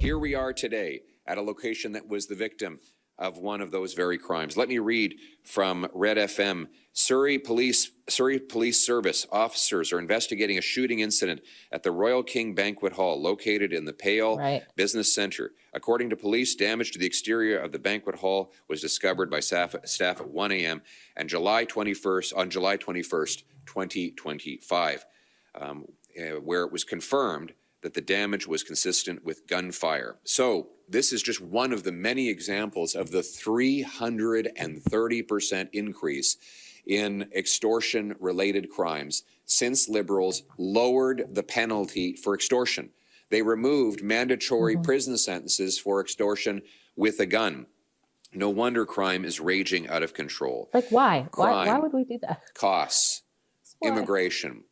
Here we are today at a location that was the victim of one of those very crimes. Let me read from Red FM. Surrey Police Service officers are investigating a shooting incident at the Royal King Banquet Hall located in the Pale Business Centre. According to police, damage to the exterior of the banquet hall was discovered by staff at 1 a.m. on July 21st, 2025, where it was confirmed that the damage was consistent with gunfire. So this is just one of the many examples of the 330% increase in extortion-related crimes since Liberals lowered the penalty for extortion. They removed mandatory prison sentences for extortion with a gun. No wonder crime is raging out of control. Like why? Crime, why would we do that? Costs, immigration,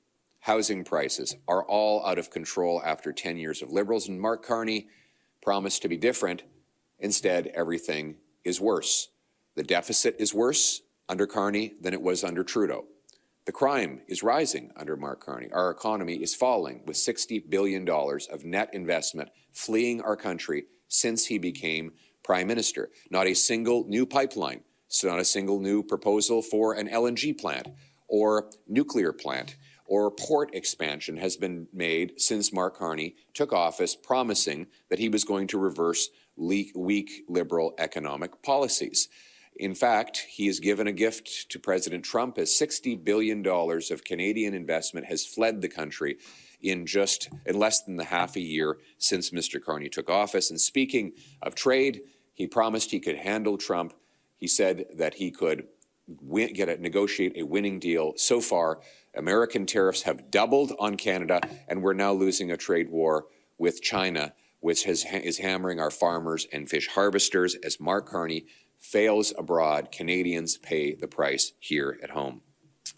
housing prices are all out of control after 10 years of Liberals, and Mark Carney promised to be different. Instead, everything is worse. The deficit is worse under Carney than it was under Trudeau. The crime is rising under Mark Carney. Our economy is falling, with $60 billion of net investment fleeing our country since he became Prime Minister. Not a single new pipeline, so not a single new proposal for an LNG plant or nuclear plant or port expansion has been made since Mark Carney took office, promising that he was going to reverse weak Liberal economic policies. In fact, he has given a gift to President Trump as $60 billion of Canadian investment has fled the country in less than the half a year since Mr. Carney took office. And speaking of trade, he promised he could handle Trump. He said that he could negotiate a winning deal. So far, American tariffs have doubled on Canada, and we're now losing a trade war with China, which is hammering our farmers and fish harvesters. As Mark Carney fails abroad, Canadians pay the price here at home.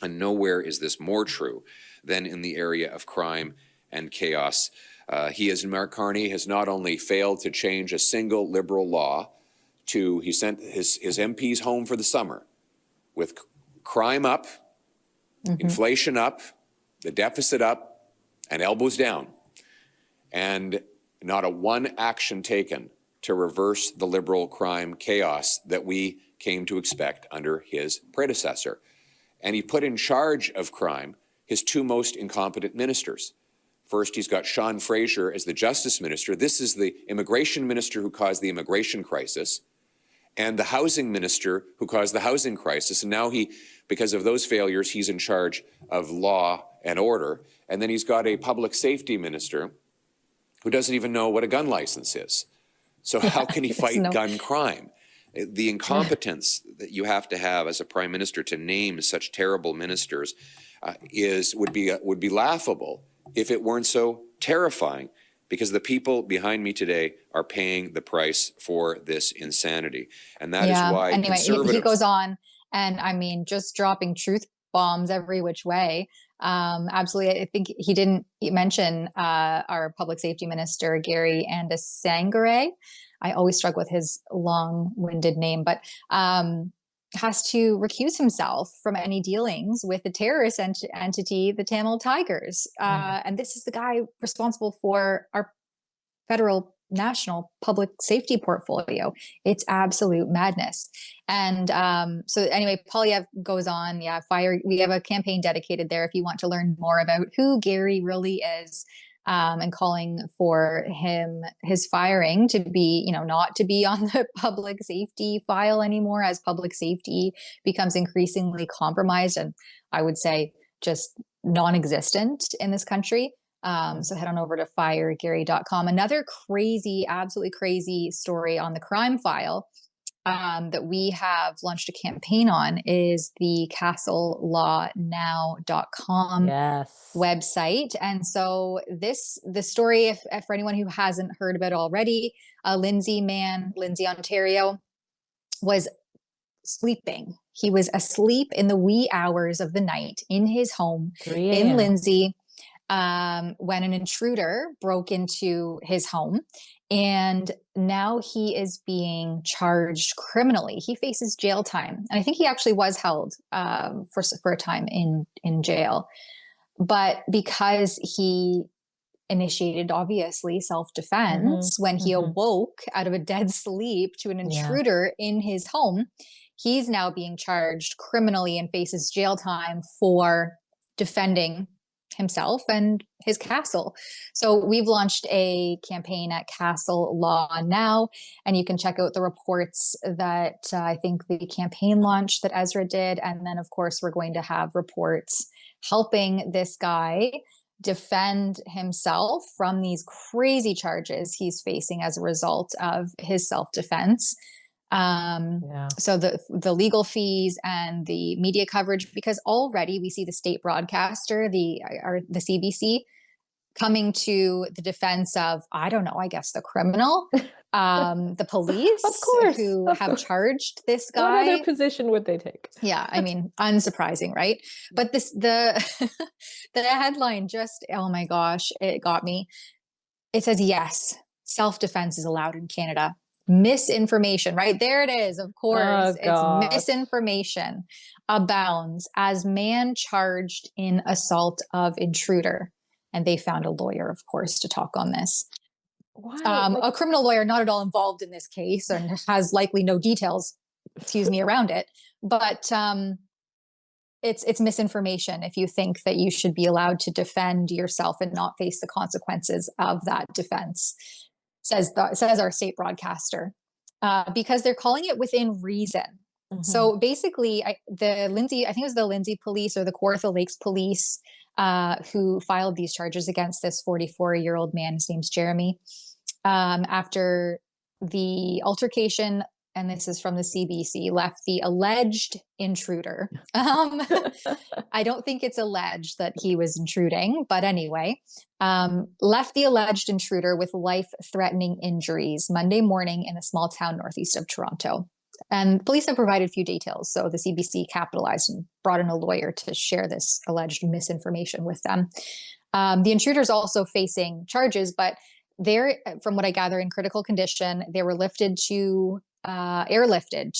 And nowhere is this more true than in the area of crime and chaos. Mark Carney has not only failed to change a single Liberal law he sent his MPs home for the summer with crime up, inflation up, the deficit up, and elbows down, and not a one action taken to reverse the Liberal crime chaos that we came to expect under his predecessor. And he put in charge of crime his two most incompetent ministers. First, he's got Sean Fraser as the Justice Minister. This is the immigration minister who caused the immigration crisis, and the housing minister who caused the housing crisis. And now because of those failures, he's in charge of law and order. And then he's got a public safety minister who doesn't even know what a gun license is. So how can he fight gun crime? The incompetence that you have to have as a prime minister to name such terrible ministers would be laughable if it weren't so terrifying, because the people behind me today are paying the price for this insanity. And that is why anyway, he goes on, and I mean, just dropping truth bombs every which way. Absolutely. I think he didn't mention our public safety minister, Gary Andesangare. I always struggle with his long-winded name, but has to recuse himself from any dealings with the terrorist entity, the Tamil Tigers. And this is the guy responsible for our federal national public safety portfolio. It's absolute madness. And so anyway, Poilievre goes on, we have a campaign dedicated there if you want to learn more about who Gary really is, and calling for his firing to be, not to be on the public safety file anymore, as public safety becomes increasingly compromised, and I would say just non-existent in this country. So head on over to firegary.com. Another absolutely crazy story on the crime file that we have launched a campaign on is the castlelawnow.com website. And so the story, for anyone who hasn't heard about it already, Lindsay, Ontario, was sleeping. He was asleep in the wee hours of the night in his home in Lindsay when an intruder broke into his home. And now he is being charged criminally. He faces jail time. And I think he actually was held for a time in jail. But because he initiated, obviously, self-defense when he awoke out of a dead sleep to an intruder in his home. He's now being charged criminally and faces jail time for defending himself and his castle. So we've launched a campaign at Castle Law Now, and you can check out the reports that I think the campaign launch that Ezra did. And then, of course, we're going to have reports helping this guy defend himself from these crazy charges he's facing as a result of his self-defense. So the legal fees and the media coverage, because already we see the state broadcaster, the CBC, coming to the defense of, I don't know, I guess the criminal, the police, of course, who have charged this guy. What other position would they take? Yeah, I mean, unsurprising, right? But the headline just, oh my gosh, it got me. It says, yes, self-defense is allowed in Canada. Misinformation, right? There it is. Of course, it's misinformation abounds as man charged in assault of intruder. And they found a lawyer, of course, to talk on this. A criminal lawyer not at all involved in this case and has likely no details, around it. But it's misinformation if you think that you should be allowed to defend yourself and not face the consequences of that defense, says our state broadcaster, because they're calling it within reason. So basically, I think it was the Lindsay police or the Kawartha Lakes police who filed these charges against this 44-year-old man. His name's Jeremy. After the altercation, and this is from the CBC, left the alleged intruder. I don't think it's alleged that he was intruding, but anyway, left the alleged intruder with life-threatening injuries Monday morning in a small town northeast of Toronto. And police have provided a few details. So the CBC capitalized and brought in a lawyer to share this alleged misinformation with them. The intruder is also facing charges, but they're, from what I gather, in critical condition. They were airlifted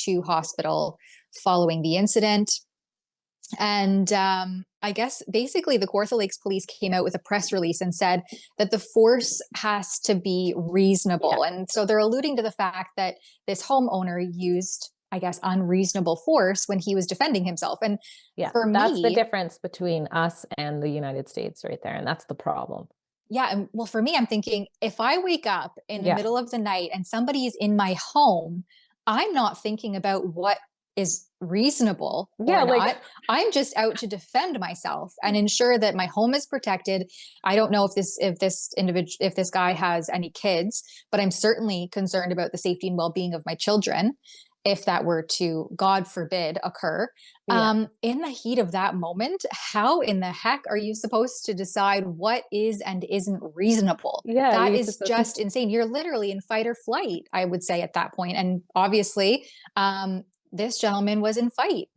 to hospital following the incident. And I guess basically the Kawartha Lakes police came out with a press release and said that the force has to be reasonable. And so they're alluding to the fact that this homeowner used, I guess, unreasonable force when he was defending himself. And for me, that's the difference between us and the United States right there. And that's the problem. Yeah. And well, for me, I'm thinking, if I wake up in the middle of the night and somebody is in my home, I'm not thinking about what is reasonable or not. I'm just out to defend myself and ensure that my home is protected. I don't know if this guy has any kids, but I'm certainly concerned about the safety and well-being of my children if that were to, God forbid, occur. In the heat of that moment, how in the heck are you supposed to decide what is and isn't reasonable? That is just insane. You're literally in fight or flight, I would say, at that point. And obviously, this gentleman was in fight.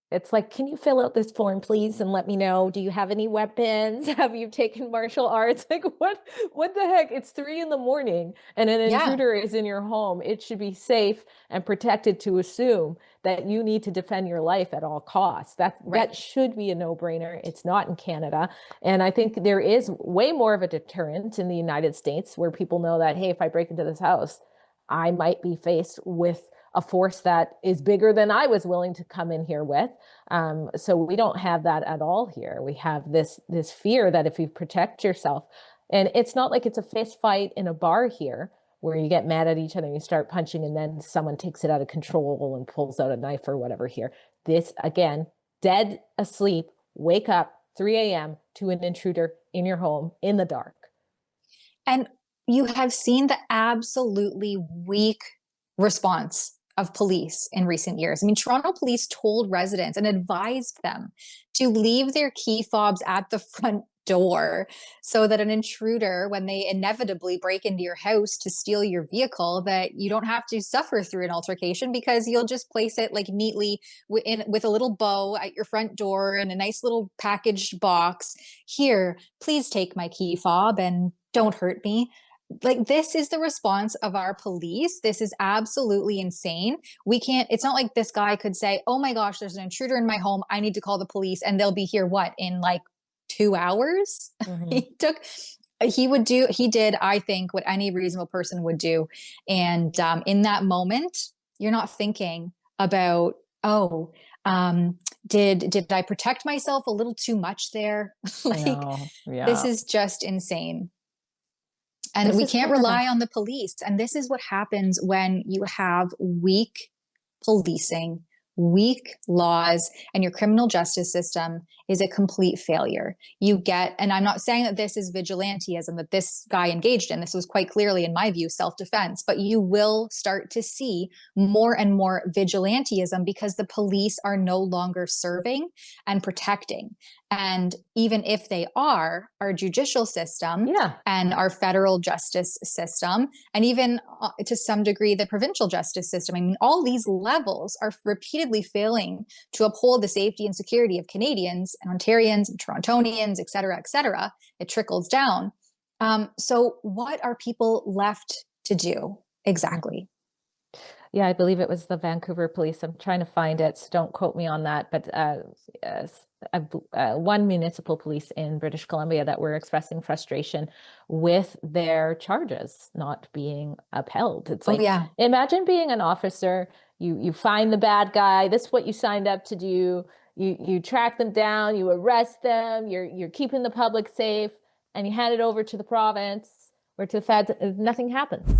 It's like, can you fill out this form, please, and let me know? Do you have any weapons? Have you taken martial arts? Like, what the heck? It's 3 a.m. and an intruder is in your home. It should be safe and protected to assume that you need to defend your life at all costs. That should be a no-brainer. It's not in Canada. And I think there is way more of a deterrent in the United States where people know that, hey, if I break into this house, I might be faced with a force that is bigger than I was willing to come in here with. So we don't have that at all here. We have this fear that if you protect yourself, and it's not like it's a fist fight in a bar here where you get mad at each other and you start punching and then someone takes it out of control and pulls out a knife or whatever here. This, again, dead asleep, wake up 3 a.m. to an intruder in your home in the dark. And you have seen the absolutely weak response of police in recent years. I mean, Toronto police told residents and advised them to leave their key fobs at the front door so that an intruder, when they inevitably break into your house to steal your vehicle, that you don't have to suffer through an altercation because you'll just place it like neatly with a little bow at your front door in a nice little packaged box. Here, please take my key fob and don't hurt me. Like, this is the response of our police. This is absolutely insane. It's not like this guy could say, oh my gosh, there's an intruder in my home. I need to call the police and they'll be here in like 2 hours? He took He did, I think, what any reasonable person would do. And in that moment, you're not thinking about, oh, did I protect myself a little too much there? I Like, know. this Yeah. is just insane. And This we is can't horrible. rely on the police. And this is what happens when you have weak policing, weak laws, and your criminal justice system is a complete failure. You get, and I'm not saying that this is vigilantism that this guy engaged in. This was quite clearly, in my view, self-defense, but you will start to see more and more vigilantism because the police are no longer serving and protecting. And even if they are, our judicial system Yeah. and our federal justice system, and even to some degree the provincial justice system, I mean, all these levels are repeatedly failing to uphold the safety and security of Canadians and Ontarians and Torontonians, et cetera, et cetera. It trickles down. So what are people left to do exactly? Yeah, I believe it was the Vancouver police. I'm trying to find it, so don't quote me on that. But one municipal police in British Columbia that were expressing frustration with their charges not being upheld. It's like, yeah. Imagine being an officer. You find the bad guy. This is what you signed up to do. You track them down. You arrest them. You're keeping the public safe, and you hand it over to the province or to the feds. Nothing happens.